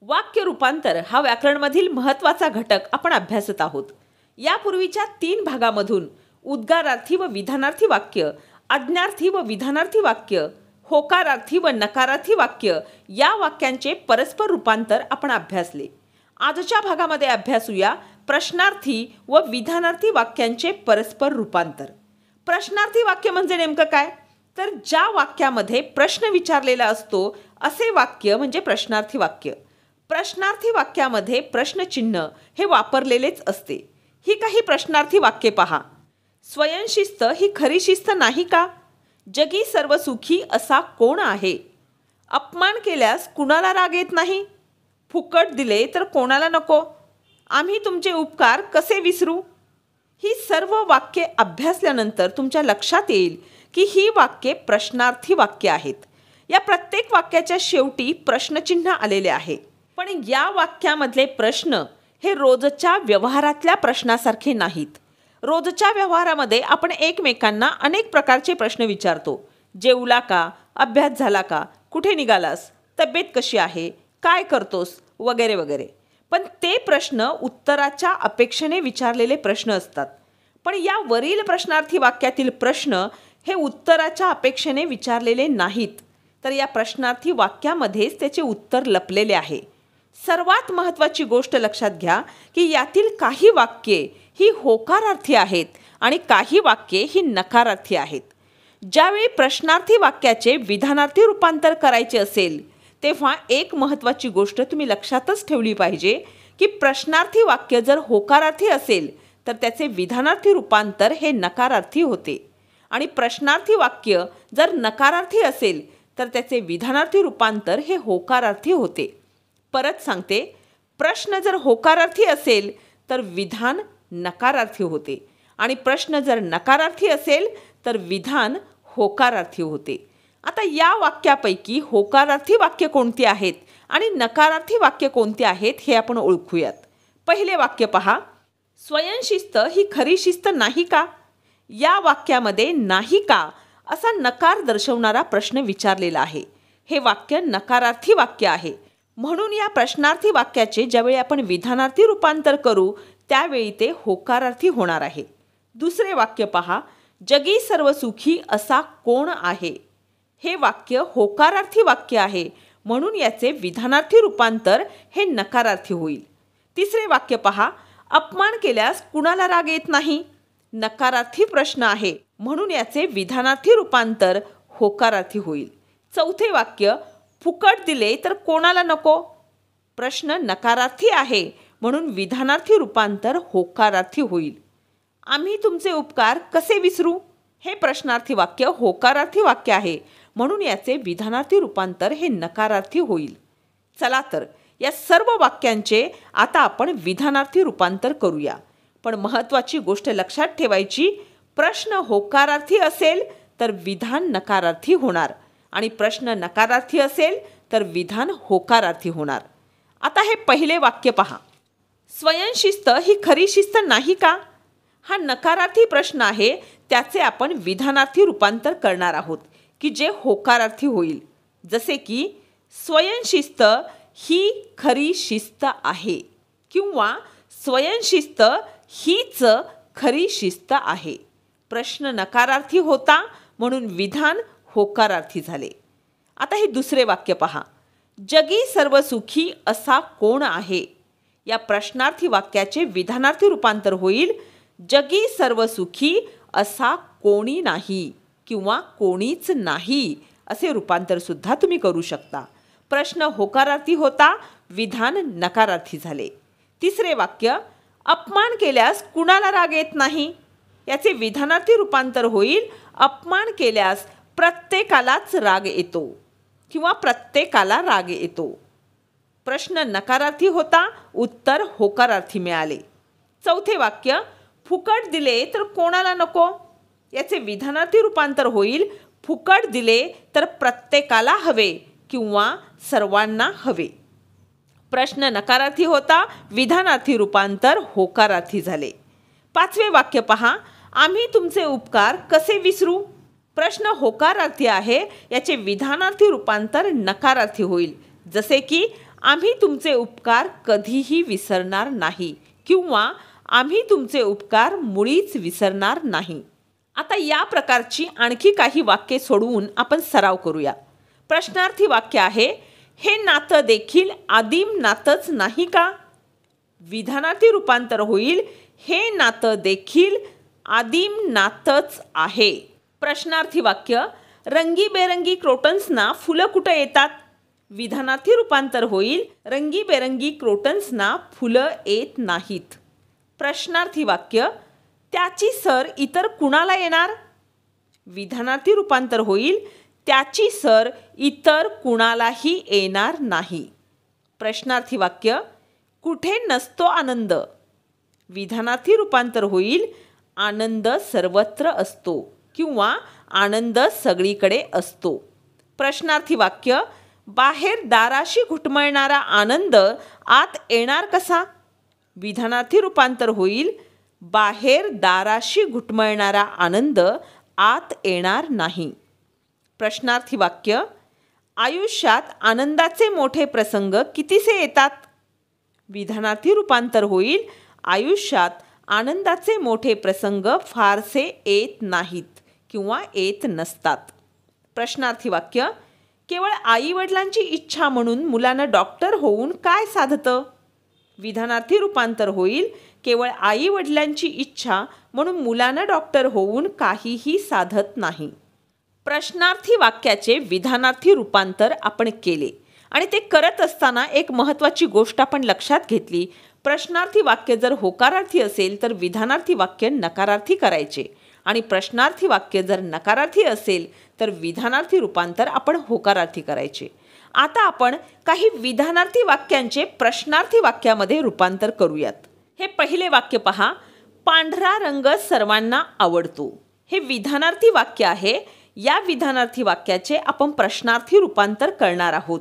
वाक्य रूपांतर हा व्याकरणमधील महत्त्वाचा घटक आपण अभ्यासत आहोत. यापूर्वीच्या 3 भागामधून उद्गारार्थी व विधानार्थी वाक्य, आज्ञार्थी व विधानार्थी वाक्य, होकारार्थी व नकारार्थी वाक्य या वाक्यांचे परस्पर रूपांतर आपण अभ्यासले. आजच्या भागामध्ये अभ्यासूया प्रश्नार्थी व विधानार्थी वाक्यांचे परस्पर रूपांतर. प्रश्नार्थी वाक्य म्हणजे नेमकं काय? तर ज्या वाक्यामध्ये प्रश्न विचारलेला असतो असे वाक्य म्हणजे प्रश्नार्थी वाक्य. प्रश्नार्थी वाक्यामध्ये प्रश्नचिन्ह हे वापरलेलेच असते. ही काही प्रश्नार्थी वाक्ये पहा. स्वयंशिस्त ही खरी शिस्त नाही का? जगी सर्व सुखी असा कोण आहे? अपमान केल्यास कुणाला राग येत नाही? फुकट दिले तर कोणाला नको? आम्ही तुमचे उपकार कसे विसरू? ही सर्व वाक्ये अभ्यासल्यानंतर तुमच्या लक्षात येईल की ही वाक्ये प्रश्नार्थी वाक्य आहेत. या प्रत्येक वाक्याच्या शेवटी प्रश्नचिन्ह आलेले आहे. पण या वाक्यामधले प्रश्न हे रोजच्या व्यवहारातल्या प्रश्नासारखे नाहीत. रोजच्या व्यवहारामध्ये आपण एकमेकांना अनेक प्रकारचे प्रश्न विचारतो. जेवला का? अभ्यास झाला का? कुठे निघालास? तब्येत कशी आहे? काय करतोस? वगैरे वगैरे. पण ते प्रश्न उत्तराच्या अपेक्षेने विचारलेले प्रश्न असतात. पण या वरील प्रश्नार्थी वाक्यातील प्रश्न हे उत्तराच्या अपेक्षेने विचारलेले नाहीत, तर या प्रश्नार्थी वाक्यामध्येच त्याचे उत्तर लपलेले आहे. सर्वात महत्त्वाची गोष्ट लक्षात घ्या की यातील काही वाक्ये ही होकारार्थी आहेत आणि काही वाक्ये ही नकारार्थी आहेत. ज्यावेळी प्रश्नार्थी वाक्याचे विधानार्थी रूपांतर करायचे असेल तेव्हा एक महत्त्वाची गोष्ट तुम्ही लक्षातच ठेवली पाहिजे की प्रश्नार्थी वाक्य जर होकारार्थी असेल तर त्याचे विधानार्थी रूपांतर हे नकारार्थी होते आणि प्रश्नार्थी वाक्य जर नकारार्थी असेल तर त्याचे विधानार्थी रूपांतर हे होकारार्थी होते. परत सांगते, प्रश्न जर होकारार्थी असेल तर विधान नकारार्थी होते आणि प्रश्न जर नकारार्थी असेल तर विधान होकारार्थी होते. आता या वाक्यापैकी होकारार्थी वाक्य कोणती आहेत आणि नकारार्थी वाक्य कोणती आहेत हे आपण ओळखूयात. पहिले वाक्य पहा. स्वयंशिस्त ही खरी शिस्त नाही का? या वाक्यामध्ये नाही का असा नकार दर्शवणारा प्रश्न विचारलेला आहे. हे वाक्य नकारार्थी वाक्य आहे. म्हणून या प्रश्नार्थी वाक्याचे ज्यावेळी आपण विधानार्थी रूपांतर करू त्यावेळी ते होकारार्थी होणार आहे. दुसरे वाक्य पहा. जगी सर्व सुखी असा कोण आहे? हे वाक्य होकारार्थी वाक्य आहे म्हणून याचे विधानार्थी रूपांतर हे नकारार्थी होईल. तिसरे वाक्य पहा. अपमान केल्यास कुणाला राग येत नाही? नकारार्थी प्रश्न आहे म्हणून याचे विधानार्थी रूपांतर होकारार्थी होईल. चौथे वाक्य. फुकट दिले तर कोणाला नको? प्रश्न नकारार्थी आहे म्हणून विधानार्थी रूपांतर होकारार्थी होईल. आम्ही तुमचे उपकार कसे विसरू? हे प्रश्नार्थी वाक्य होकारार्थी वाक्य आहे म्हणून याचे विधानार्थी रूपांतर हे नकारार्थी होईल. चला तर या सर्व वाक्यांचे आता आपण विधानार्थी रूपांतर करूया. पण महत्त्वाची गोष्ट लक्षात ठेवायची, प्रश्न होकारार्थी असेल तर विधान नकारार्थी होणार आणि प्रश्न नकारार्थी असेल तर विधान होकारार्थी होणार. आता हे पहिले वाक्य पहा. स्वयंशिस्त ही खरी शिस्त नाही का? हा नकारार्थी प्रश्न आहे, त्याचे आपण विधानार्थी रूपांतर करणार आहोत की जे होकारार्थी होईल. जसे की स्वयंशिस्त ही खरी शिस्त आहे किंवा स्वयंशिस्त हीच खरी शिस्त आहे. प्रश्न नकारार्थी होता म्हणून विधान होकारार्थी झाले. आता हे दुसरे वाक्य पहा. जगी सर्व सुखी असा कोण आहे? या प्रश्नार्थी वाक्याचे विधानार्थी रूपांतर होईल जगी सर्व सुखी असा कोणी नाही किंवा कोणीच नाही असे रूपांतर सुद्धा तुम्ही करू शकता. प्रश्न होकारार्थी होता, विधान नकारार्थी झाले. तिसरे वाक्य. अपमान केल्यास कुणाला राग येत नाही? याचे विधानार्थी रूपांतर होईल अपमान केल्यास प्रत्येकालाच राग येतो किंवा प्रत्येकाला राग येतो. प्रश्न नकारार्थी होता, उत्तर होकारार्थी मिळाले. चौथे वाक्य. फुकट दिले तर कोणाला नको? याचे विधानार्थी रूपांतर होईल फुकट दिले तर प्रत्येकाला हवे किंवा सर्वांना हवे. प्रश्न नकारार्थी होता, विधानार्थी रूपांतर होकारार्थी झाले. पाचवे वाक्य पहा. आम्ही तुमचे उपकार कसे विसरू? प्रश्न होकारार्थी आहे, याचे विधानार्थी रूपांतर नकारार्थी होईल. जसे की आम्ही तुमचे उपकार कधीही विसरणार नाही किंवा आम्ही तुमचे उपकार मुळीच विसरणार नाही. आता या प्रकारची आणखी काही वाक्ये सोडवून आपण सराव करूया. प्रश्नार्थी वाक्य आहे, हे नातं देखील आदिम नातंच नाही का? विधानार्थी रूपांतर होईल, हे नातं देखील आदिम नातंच आहे. प्रश्नार्थी वाक्य, रंगीबेरंगी क्रोटन्सना फुलं कुठं येतात? विधानार्थी रूपांतर होईल, रंगीबेरंगी क्रोटन्सना फुलं येत नाहीत. प्रश्नार्थी वाक्य, त्याची सर इतर कुणाला येणार? विधानार्थी रूपांतर होईल, त्याची सर इतर कुणालाही येणार नाही. प्रश्नार्थी वाक्य, कुठे नसतो आनंद? विधानार्थी रूपांतर होईल, आनंद सर्वत्र असतो किंवा आनंद सगळीकडे असतो. प्रश्नार्थी वाक्य, बाहेर दाराशी घुटमळणारा आनंद आत येणार कसा? विधानार्थी रूपांतर होईल, बाहेर दाराशी घुटमळणारा आनंद आत येणार नाही. प्रश्नार्थी वाक्य, आयुष्यात आनंदाचे मोठे प्रसंग कितीसे येतात? विधानार्थी रूपांतर होईल, आयुष्यात आनंदाचे मोठे प्रसंग फारसे येत नाहीत किंवा येत नसतात. प्रश्नार्थी वाक्य, केवळ आईवडिलांची इच्छा म्हणून मुलानं डॉक्टर होऊन काय साधतं? विधानार्थी रूपांतर होईल, केवळ आईवडिलांची इच्छा म्हणून मुलानं डॉक्टर होऊन काहीही साधत नाही. प्रश्नार्थी वाक्याचे विधानार्थी रूपांतर आपण केले आणि ते करत असताना एक महत्त्वाची गोष्ट आपण लक्षात घेतली. प्रश्नार्थी वाक्य जर होकारार्थी असेल तर विधानार्थी वाक्य नकारार्थी करायचे आणि प्रश्नार्थी वाक्य जर नकारार्थी असेल तर विधानार्थी रूपांतर आपण होकारार्थी करायचे. आता आपण काही विधानार्थी वाक्यांचे प्रश्नार्थी वाक्यामध्ये रूपांतर करूयात. हे पहिले वाक्य पहा, पांढरा रंग सर्वांना आवडतो. हे विधानार्थी वाक्य आहे. या विधानार्थी वाक्याचे आपण प्रश्नार्थी रूपांतर करणार आहोत.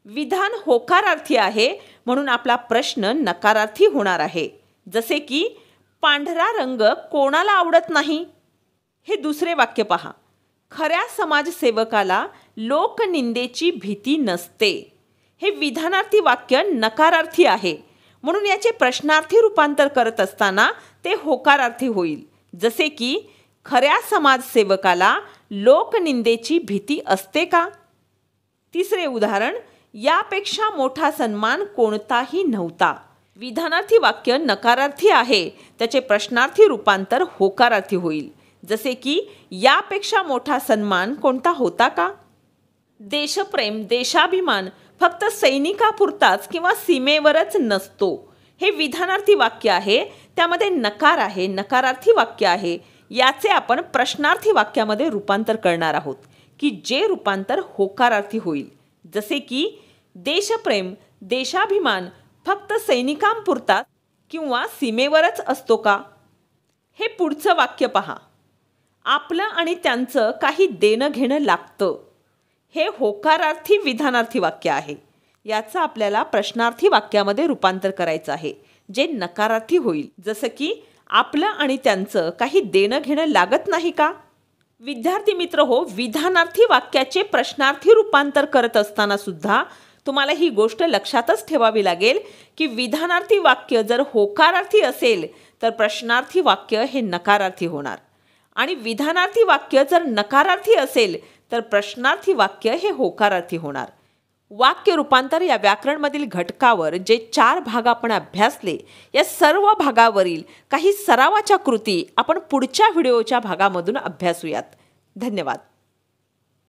विधान होकारार्थी आहे म्हणून आपला प्रश्न नकारार्थी होणार आहे. जसे की पांढरा रंग कोणाला आवडत नाही. हे दुसरे वाक्य पहा, खऱ्या समाजसेवकाला लोकनिंदेची भीती नसते. हे विधानार्थी वाक्य नकारार्थी आहे म्हणून याचे प्रश्नार्थी रूपांतर करत असताना ते होकारार्थी होईल. जसे की खऱ्या समाजसेवकाला लोकनिंदेची भीती असते का? तिसरे उदाहरण, यापेक्षा मोठा सन्मान कोणताही नव्हता. विधानार्थी वाक्य नकारार्थी आहे, त्याचे प्रश्नार्थी रूपांतर होकारार्थी होईल. जसे की यापेक्षा मोठा सन्मान कोणता होता का? देशप्रेम, देशाभिमान फक्त सैनिकापुरताच किंवा सीमेवरच नसतो. हे विधानार्थी वाक्य आहे, त्यामध्ये नकार आहे, नकारार्थी वाक्य आहे. याचे आपण प्रश्नार्थी वाक्यामध्ये रूपांतर करणार आहोत की जे रूपांतर होकारार्थी होईल. जसे की देशप्रेम, देशाभिमान फक्त सैनिकांपुरता किंवा सीमेवरच असतो का? हे पुढचं वाक्य पहा, आपलं आणि त्यांचं काही देणं घेणं लागतं. हे होकारार्थी विधानार्थी वाक्य आहे. याचं आपल्याला प्रश्नार्थी वाक्यामध्ये रूपांतर करायचं आहे जे नकारार्थी होईल. जसं की आपलं आणि त्यांचं काही देणं घेणं लागत नाही का? विद्यार्थी मित्र हो, विधानार्थी वाक्याचे प्रश्नार्थी रूपांतर करत असताना सुद्धा तुम्हाला ही गोष्ट लक्षातच ठेवावी लागेल की विधानार्थी वाक्य जर होकारार्थी असेल तर प्रश्नार्थी वाक्य हे नकारार्थी होणार आणि विधानार्थी वाक्य जर नकारार्थी असेल तर प्रश्नार्थी वाक्य हे होकारार्थी होणार. वाक्य रूपांतर या व्याकरणमधील घटकावर जे 4 भाग आपण अभ्यासले, या सर्व भागावरील काही सरावाच्या कृती आपण पुढच्या व्हिडिओच्या भागामधून अभ्यासूयात. धन्यवाद.